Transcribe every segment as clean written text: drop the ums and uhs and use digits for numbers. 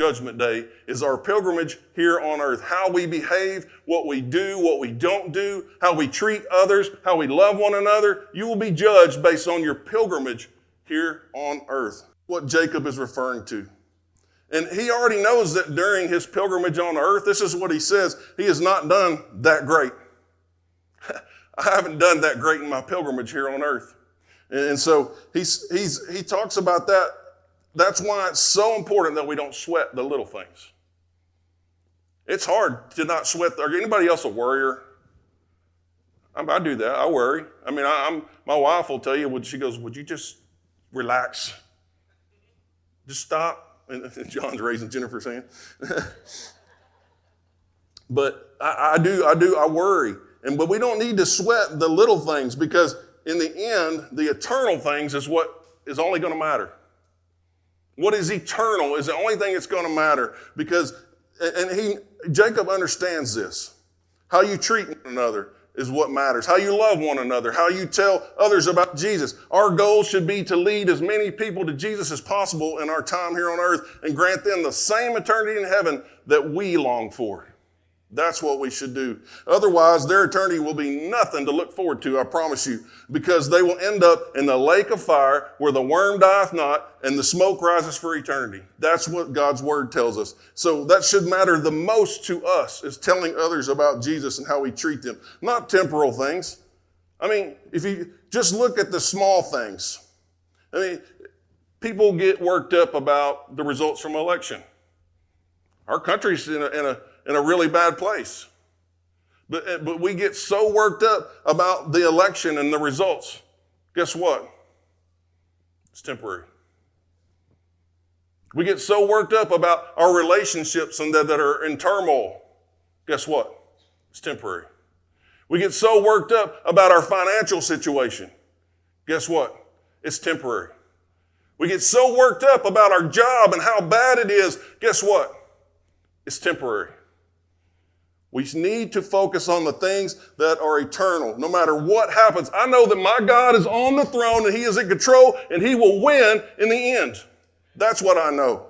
Judgment Day is our pilgrimage here on earth. How we behave, what we do, what we don't do, how we treat others, how we love one another. You will be judged based on your pilgrimage here on earth. What Jacob is referring to. And he already knows that during his pilgrimage on earth, this is what he says, he has not done that great. I haven't done that great in my pilgrimage here on earth. And so he talks about that. That's why it's so important that we don't sweat the little things. It's hard to not sweat. Are anybody else a worrier? I do that. I worry. I mean, my wife will tell you, she goes, would you just relax? Just stop. And John's raising Jennifer's hand. But I worry. But we don't need to sweat the little things, because in the end, the eternal things is what is only going to matter. What is eternal is the only thing that's going to matter, because, Jacob understands this. How you treat one another is what matters. How you love one another, how you tell others about Jesus. Our goal should be to lead as many people to Jesus as possible in our time here on earth and grant them the same eternity in heaven that we long for. That's what we should do. Otherwise, their eternity will be nothing to look forward to, I promise you, because they will end up in the lake of fire where the worm dieth not and the smoke rises for eternity. That's what God's word tells us. So that should matter the most to us, is telling others about Jesus and how we treat them, not temporal things. I mean, if you just look at the small things. I mean, people get worked up about the results from an election. Our country's in a really bad place. But we get so worked up about the election and the results. Guess what? It's temporary. We get so worked up about our relationships and that are in turmoil. Guess what? It's temporary. We get so worked up about our financial situation. Guess what? It's temporary. We get so worked up about our job and how bad it is. Guess what? It's temporary. We need to focus on the things that are eternal, no matter what happens. I know that my God is on the throne and he is in control and he will win in the end. That's what I know.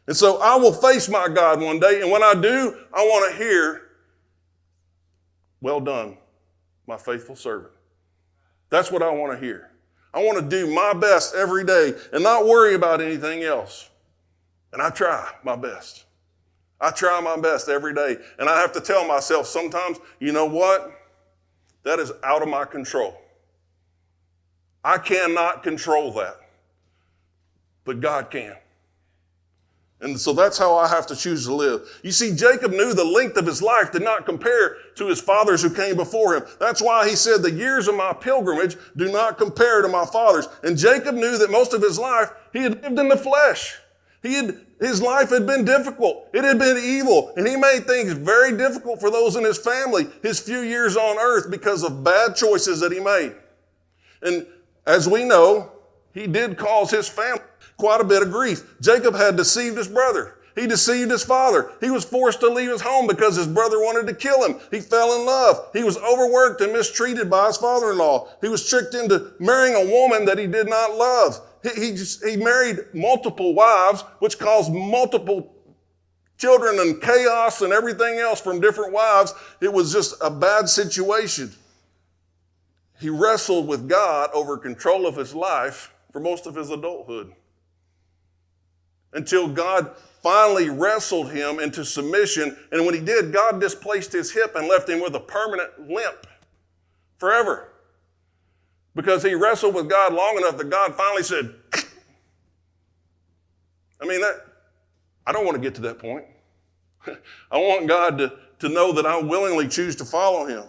And so I will face my God one day, and when I do, I want to hear, well done, my faithful servant. That's what I want to hear. I want to do my best every day and not worry about anything else. And I try my best. I try my best every day. And I have to tell myself sometimes, you know what? That is out of my control. I cannot control that. But God can. And so that's how I have to choose to live. You see, Jacob knew the length of his life did not compare to his fathers who came before him. That's why he said, the years of my pilgrimage do not compare to my fathers. And Jacob knew that most of his life he had lived in the flesh. His life had been difficult. It had been evil. And he made things very difficult for those in his family his few years on earth because of bad choices that he made. And as we know, he did cause his family quite a bit of grief. Jacob had deceived his brother. He deceived his father. He was forced to leave his home because his brother wanted to kill him. He fell in love. He was overworked and mistreated by his father-in-law. He was tricked into marrying a woman that he did not love. He married multiple wives, which caused multiple children and chaos and everything else from different wives. It was just a bad situation. He wrestled with God over control of his life for most of his adulthood, until God finally wrestled him into submission. And when he did, God displaced his hip and left him with a permanent limp forever. Because he wrestled with God long enough that God finally said, I don't want to get to that point. I want God to know that I willingly choose to follow him.